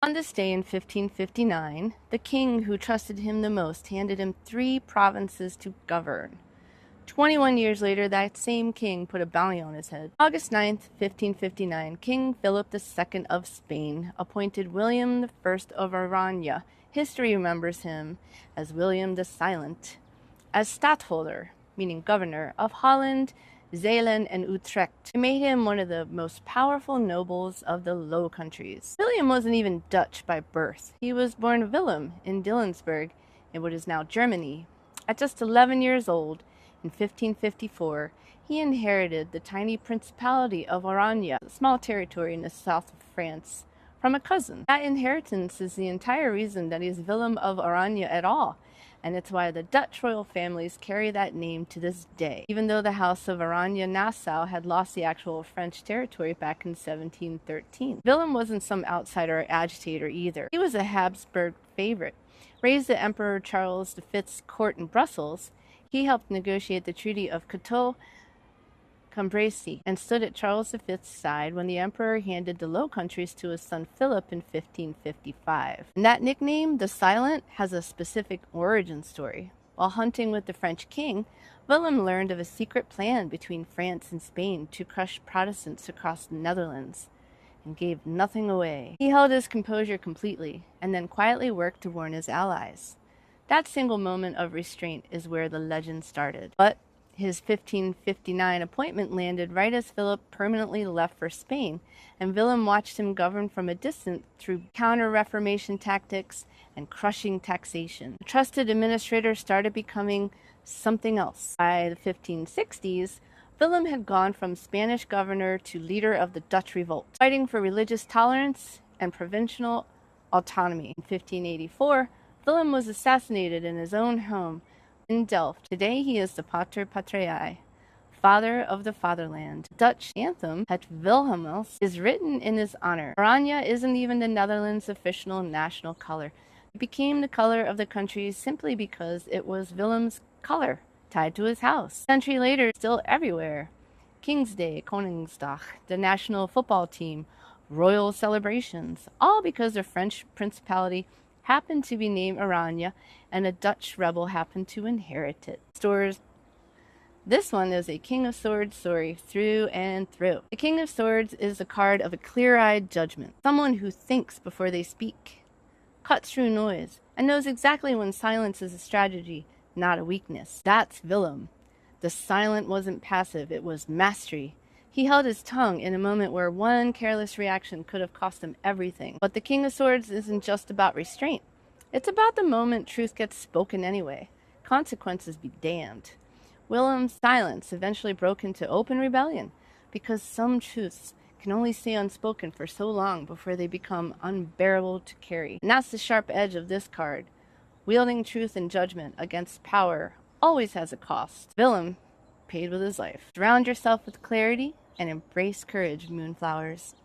On this day in 1559, the king who trusted him the most handed him 3 provinces to govern. 21 years later, that same king put a bounty on his head. August 9th, 1559, King Philip II of Spain appointed William I of Orange. History remembers him as William the Silent, as Stadtholder, meaning governor, of Holland, Zeeland, and Utrecht. It made him one of the most powerful nobles of the Low Countries. William wasn't even Dutch by birth. He was born Willem in Dillenburg, in what is now Germany. At just 11 years old, in 1554, he inherited the tiny principality of Orange, a small territory in the south of France, from a cousin. That inheritance is the entire reason that he's Willem of Orange at all, and it's why the Dutch royal families carry that name to this day, even though the House of Orange-Nassau had lost the actual French territory back in 1713. Willem wasn't some outsider or agitator either. He was a Habsburg favorite. Raised at Emperor Charles V's court in Brussels, he helped negotiate the Treaty of Cateau-Cambrésis and stood at Charles V's side when the emperor handed the Low Countries to his son Philip in 1555. And that nickname, the Silent, has a specific origin story. While hunting with the French king, Willem learned of a secret plan between France and Spain to crush Protestants across the Netherlands, and gave nothing away. He held his composure completely, and then quietly worked to warn his allies. That single moment of restraint is where the legend started. But his 1559 appointment landed right as Philip permanently left for Spain, and Willem watched him govern from a distance through counter-reformation tactics and crushing taxation. The trusted administrator started becoming something else. By the 1560s, Willem had gone from Spanish governor to leader of the Dutch revolt, fighting for religious tolerance and provincial autonomy. In 1584, Willem was assassinated in his own home in Delft. Today he is the Pater Patriae, father of the fatherland. The Dutch anthem, Het Wilhelmus, is written in his honor. Oranje isn't even the Netherlands' official national color. It became the color of the country simply because it was Willem's color, tied to his house. A century later, still everywhere. King's Day, Koningsdag, the national football team, royal celebrations, all because the French principality happened to be named Oranje, and a Dutch rebel happened to inherit it. This one is a King of Swords story through and through. The King of Swords is a card of a clear-eyed judgment, someone who thinks before they speak, cuts through noise, and knows exactly when silence is a strategy, not a weakness. That's Willem. The Silent wasn't passive, it was mastery. He held his tongue in a moment where one careless reaction could have cost him everything. But the King of Swords isn't just about restraint. It's about the moment truth gets spoken anyway. Consequences be damned. Willem's silence eventually broke into open rebellion, because some truths can only stay unspoken for so long before they become unbearable to carry. And that's the sharp edge of this card. Wielding truth and judgment against power always has a cost. Willem paid with his life. Surround yourself with clarity and embrace courage, moonflowers.